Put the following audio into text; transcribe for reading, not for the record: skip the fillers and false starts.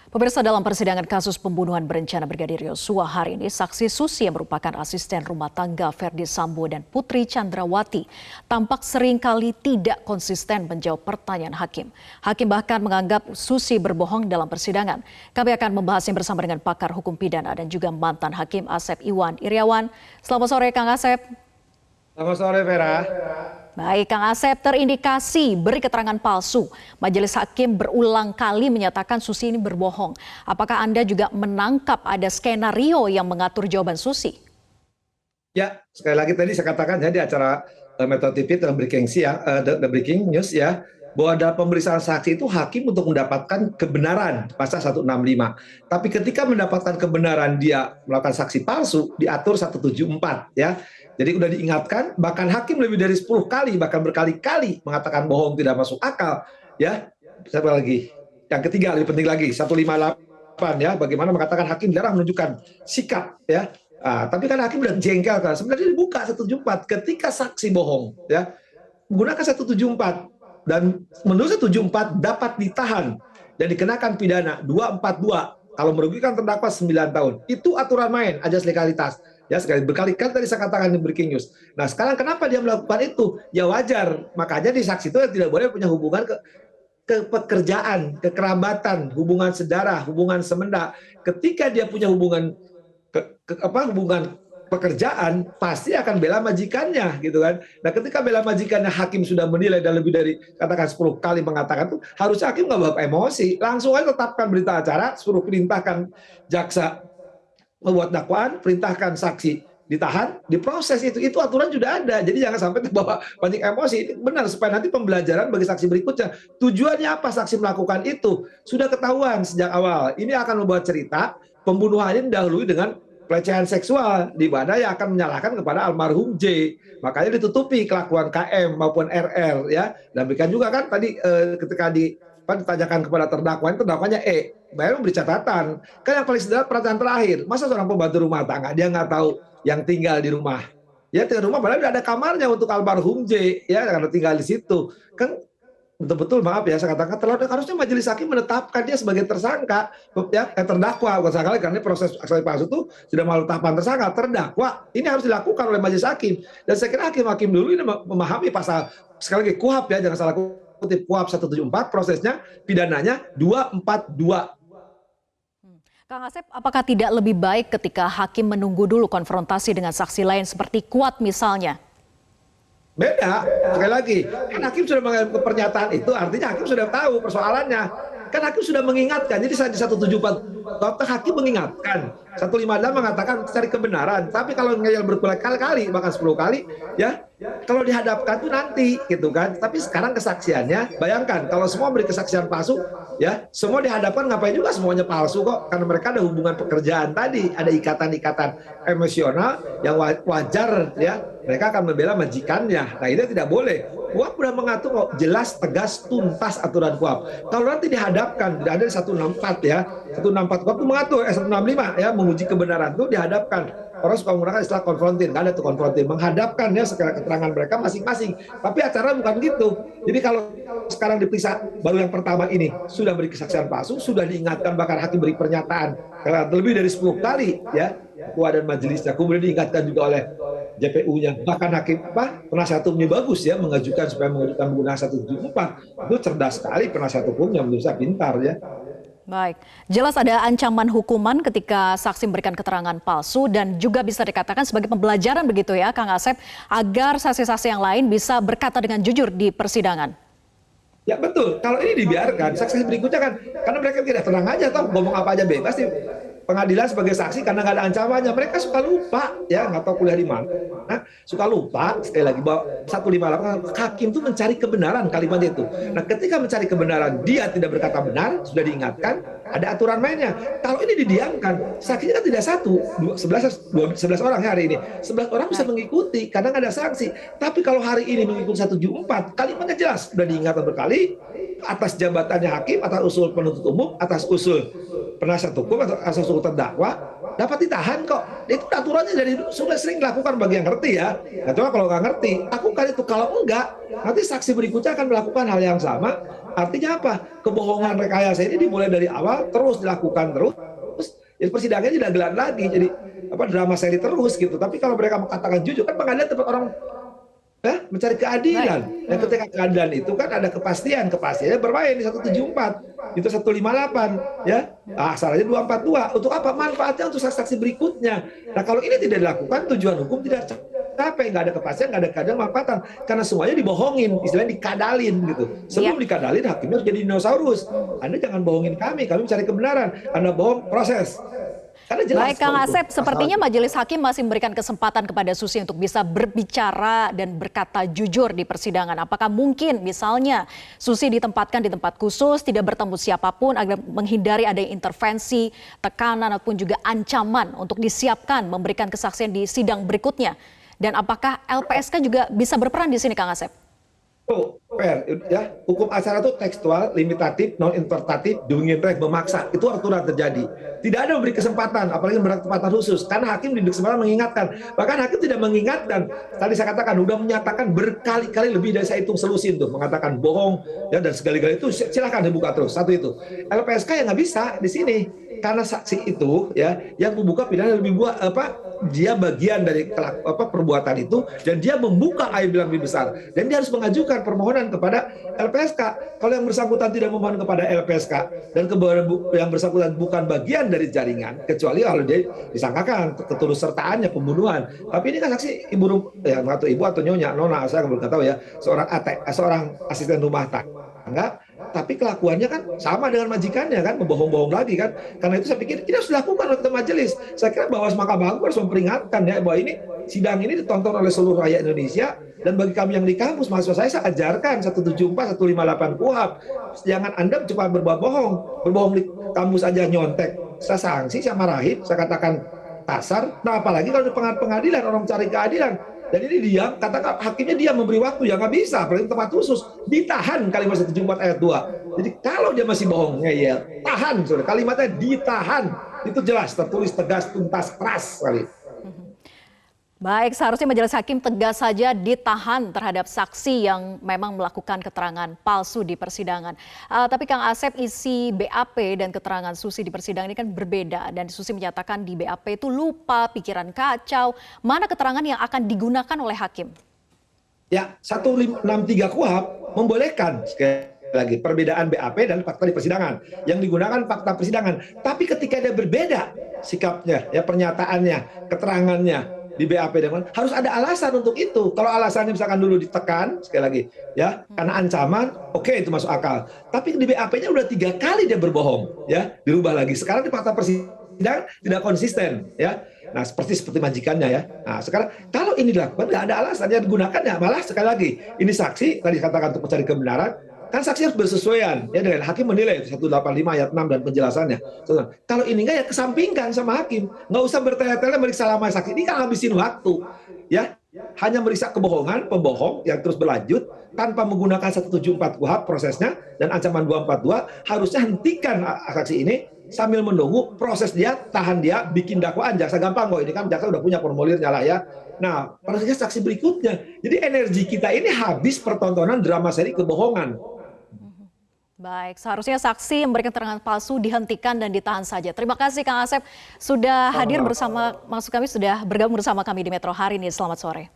Pemirsa, dalam persidangan kasus pembunuhan berencana Brigadir Yosua hari ini, saksi Susi yang merupakan asisten rumah tangga Verdi Sambo dan Putri Chandrawati tampak seringkali tidak konsisten menjawab pertanyaan hakim. Hakim bahkan menganggap Susi berbohong dalam persidangan. Kami akan membahasnya bersama dengan pakar hukum pidana dan juga mantan hakim Asep Iwan Iriawan. Selamat sore Kang Asep. Selamat sore Vera. Baik, Kang Asep, terindikasi beri keterangan palsu. Majelis Hakim berulang kali menyatakan Susi ini berbohong. Apakah Anda juga menangkap ada skenario yang mengatur jawaban Susi? Ya, sekali lagi tadi saya katakan ya di acara Metro TV dalam The Breaking News ya, bahwa dalam pemeriksaan saksi itu hakim untuk mendapatkan kebenaran pasal 165. Tapi ketika mendapatkan kebenaran dia melakukan saksi palsu diatur 174 ya. Jadi udah diingatkan, bahkan hakim lebih dari 10 kali, bahkan berkali-kali mengatakan bohong tidak masuk akal. Ya, satu lagi. Yang ketiga lebih penting lagi, 158 ya, bagaimana mengatakan hakim jarang menunjukkan sikap ya. Tapi kan hakim udah jengkel kan. Sebenarnya dibuka 174 ketika saksi bohong ya. Menggunakan 174 dan menurut 174 dapat ditahan dan dikenakan pidana 242 kalau merugikan terdakwa 9 tahun. Itu aturan main, ajas legalitas. Ya, sekali berkali-kali tadi saya katakan di Breaking News. Nah, sekarang kenapa dia melakukan itu? Ya wajar. Makanya di saksi itu tidak boleh punya hubungan ke pekerjaan, kekerabatan, hubungan sedara, hubungan semenda. Ketika dia punya hubungan hubungan pekerjaan, pasti akan bela majikannya gitu kan. Nah, ketika bela majikannya hakim sudah menilai dan lebih dari katakan 10 kali mengatakan itu, harusnya hakim nggak bawa emosi, langsung aja tetapkan berita acara, suruh perintahkan jaksa membuat dakwaan, perintahkan saksi ditahan, diproses. Itu aturan sudah ada. Jadi jangan sampai terbawa banyak emosi. Benar, supaya nanti pembelajaran bagi saksi berikutnya. Tujuannya apa saksi melakukan itu? Sudah ketahuan sejak awal. Ini akan membuat cerita pembunuhan ini didahului dengan pelecehan seksual, di mana yang akan menyalahkan kepada almarhum J. Makanya ditutupi kelakuan KM maupun RR ya. Dan demikian juga kan tadi ketika ditanyakan kepada terdakwanya E, bayar memberi catatan. Kan yang paling sederhana pertanyaan terakhir, masa seorang pembantu rumah tangga dia nggak tahu yang tinggal di rumah? Ya, tinggal di rumah padahal ada kamarnya untuk almarhum J, ya karena tinggal di situ. Kan betul-betul maaf ya saya katakan terlalu harusnya majelis hakim menetapkan dia sebagai tersangka ya, terdakwa bukan sekali karena proses saksi palsu itu sudah melalui tahapan tersangka terdakwa. Ini harus dilakukan oleh majelis hakim dan saya kira hakim-hakim dulu ini memahami pasal sekali lagi KUHP ya, jangan salah kutip, KUHP 174 prosesnya pidananya 242. Kang Asep, apakah tidak lebih baik ketika hakim menunggu dulu konfrontasi dengan saksi lain seperti Kuat misalnya? Beda, sekali lagi, kan hakim sudah mengambil pernyataan itu, artinya hakim sudah tahu persoalannya. Kan hakim sudah mengingatkan, jadi di 174 hakim mengingatkan, 158 mengatakan cari kebenaran, tapi kalau ngeyel berkali-kali, bahkan 10 kali, ya kalau dihadapkan tuh nanti, gitu kan. Tapi sekarang kesaksiannya, bayangkan kalau semua beri kesaksian palsu, ya semua dihadapkan ngapain juga semuanya palsu kok, karena mereka ada hubungan pekerjaan tadi, ada ikatan-ikatan emosional yang wajar, ya mereka akan membela majikannya. Nah ini tidak boleh. KUHP sudah mengatur kok jelas, tegas, tuntas aturan KUHP. Kalau nanti dihadapkan, tidak ada 164 ya, 164 KUHP itu mengatur, 165 ya, menguji kebenaran itu dihadapkan. Orang suka menggunakan istilah konfrontir, nggak ada tuh konfrontir, menghadapkan ya segala keterangan mereka masing-masing. Tapi acara bukan gitu. Jadi kalau sekarang diperiksa baru yang pertama ini sudah beri kesaksian palsu, sudah diingatkan bahkan hakim beri pernyataan lebih dari 10 kali ya, ketua dan majelisnya, kemudian diingatkan juga oleh JPU-nya, bahkan hakim penasihat hukumnya bagus ya mengajukan supaya menggunakan 174. Itu cerdas sekali penasihat hukumnya, menurut saya pintar ya. Baik, jelas ada ancaman hukuman ketika saksi memberikan keterangan palsu dan juga bisa dikatakan sebagai pembelajaran begitu ya Kang Asep, agar saksi-saksi yang lain bisa berkata dengan jujur di persidangan. Ya betul, kalau ini dibiarkan, saksi berikutnya kan, karena mereka tidak tenang aja, toh ngomong apa aja bebas di pengadilan sebagai saksi karena nggak ada ancamannya. Mereka suka lupa, ya nggak tahu kuliah di mana, suka lupa. Sekali lagi bahwa 158 hakim itu mencari kebenaran kalimatnya itu. Nah ketika mencari kebenaran dia tidak berkata benar, sudah diingatkan, ada aturan mainnya. Kalau ini didiamkan, saksinya kan tidak 11 orang ya hari ini. 11 orang bisa mengikuti karena nggak ada sanksi. Tapi kalau hari ini mengikuti 174, kalimatnya jelas, sudah diingatkan berkali, atas jabatannya hakim, atas usul penuntut umum, atas usul penasihat hukum, atau asal usul terdakwa, dapat ditahan kok. Itu aturannya jadi sudah sering dilakukan bagi yang ngerti ya. Nah, coba kalau nggak ngerti, lakukan itu. Kalau enggak, nanti saksi berikutnya akan melakukan hal yang sama. Artinya apa? Kebohongan rekayasa ini dimulai dari awal, terus dilakukan terus. Jadi persidangannya tidak gelar lagi, jadi drama seri terus gitu. Tapi kalau mereka mengatakan jujur, kan pengadilan tempat orang mencari keadilan. Dan ketika keadilan itu kan ada kepastiannya bermain di 174, itu 158, ya. Asalnya 242. Untuk apa? Manfaatnya untuk saksi berikutnya. Nah, kalau ini tidak dilakukan, tujuan hukum tidak tercapai, nggak ada kepastian, nggak ada keadilan, manfaatan. Karena semuanya dibohongin, istilahnya dikadalin gitu. Sebelum dikadalin, hakimnya harus jadi dinosaurus. Anda jangan bohongin kami mencari kebenaran. Anda bohong, proses. Baik Kang Asep, sepertinya majelis hakim masih memberikan kesempatan kepada Susi untuk bisa berbicara dan berkata jujur di persidangan. Apakah mungkin misalnya Susi ditempatkan di tempat khusus, tidak bertemu siapapun agar menghindari ada intervensi, tekanan ataupun juga ancaman untuk disiapkan memberikan kesaksian di sidang berikutnya? Dan apakah LPSK juga bisa berperan di sini Kang Asep? Fair, ya. Hukum acara itu tekstual, limitatif, non-interpretatif, diinginkan memaksa. Itu aturan terjadi. Tidak ada memberi kesempatan, apalagi memberi kesempatan khusus. Karena hakim diberi kesempatan mengingatkan. Bahkan hakim tidak mengingatkan. Tadi saya katakan, sudah menyatakan berkali-kali lebih dari saya hitung selusin tuh. Mengatakan bohong, ya, dan segala-galanya itu silakan dibuka terus. Satu itu. LPSK yang nggak bisa di sini. Karena saksi itu, ya, yang membuka pidana lebih dia bagian dari perbuatan itu, dan dia membuka aib yang lebih besar, dan dia harus mengajukan permohonan kepada LPSK. Kalau yang bersangkutan tidak memohon kepada LPSK dan yang bersangkutan bukan bagian dari jaringan, kecuali kalau dia disangkakan keturutsertaannya pembunuhan. Tapi ini kan saksi ibu atau nyonya, nona, saya nggak tahu ya, seorang asisten rumah tangga, tapi kelakuannya kan sama dengan majikannya kan, membohong-bohong lagi kan. Karena itu saya pikir ini harus dilakukan oleh majelis. Saya kira bahwa Mahkamah Agung harus memperingatkan ya, bahwa ini sidang ini ditonton oleh seluruh rakyat Indonesia, dan bagi kami yang di kampus, mahasiswa saya ajarkan 174, 158 KUHP. Jangan Anda cuma berbohong di kampus aja nyontek. Saya sanksi, saya marahin, saya katakan kasar. Nah, apalagi kalau di pengadilan orang cari keadilan. Dan ini dia, katakan hakimnya dia memberi waktu, ya nggak bisa, apalagi tempat khusus, ditahan kalimat 174 ayat 2. Jadi kalau dia masih bohong, ya tahan, kalimatnya ditahan. Itu jelas, tertulis tegas, tuntas, keras sekali. Baik, seharusnya majelis hakim tegas saja ditahan terhadap saksi yang memang melakukan keterangan palsu di persidangan. Tapi Kang Asep, isi BAP dan keterangan Susi di persidangan ini kan berbeda. Dan Susi menyatakan di BAP itu lupa, pikiran kacau. Mana keterangan yang akan digunakan oleh hakim? Ya, 163 KUHP membolehkan, sekali lagi, perbedaan BAP dan fakta di persidangan. Yang digunakan fakta persidangan. Tapi ketika dia berbeda sikapnya, ya, pernyataannya, keterangannya, di BAP dengan harus ada alasan untuk itu. Kalau alasannya misalkan dulu ditekan, sekali lagi ya, karena ancaman, oke, itu masuk akal. Tapi di BAP-nya udah 3 kali dia berbohong, ya, dirubah lagi. Sekarang di fakta persidangan tidak konsisten, ya. Nah, seperti majikannya ya. Nah, sekarang kalau ini dilakukan nggak ada alasan yang digunakan, ya malah sekali lagi ini saksi tadi katakan untuk mencari kebenaran. Kan saksi harus bersesuaian ya dengan hakim menilai 185 ayat 6 dan penjelasannya. Kalau ini enggak, ya kesampingkan sama hakim. Nggak usah bertele-tele meriksa lama saksi. Ini kan habisin waktu. Ya, hanya meriksa kebohongan, pembohong yang terus berlanjut tanpa menggunakan 174 KUHP prosesnya dan ancaman 242, harusnya hentikan saksi ini sambil menunggu proses dia, tahan dia, bikin dakwaan. Jaksa gampang kok, ini kan jaksa udah punya formulirnya lah ya. Nah, prosesnya saksi berikutnya. Jadi energi kita ini habis pertontonan drama seri kebohongan. Baik, seharusnya saksi yang memberikan keterangan palsu dihentikan dan ditahan saja. Terima kasih Kang Asep sudah hadir bersama, maksud kami sudah bergabung bersama kami di Metro hari ini. Selamat sore.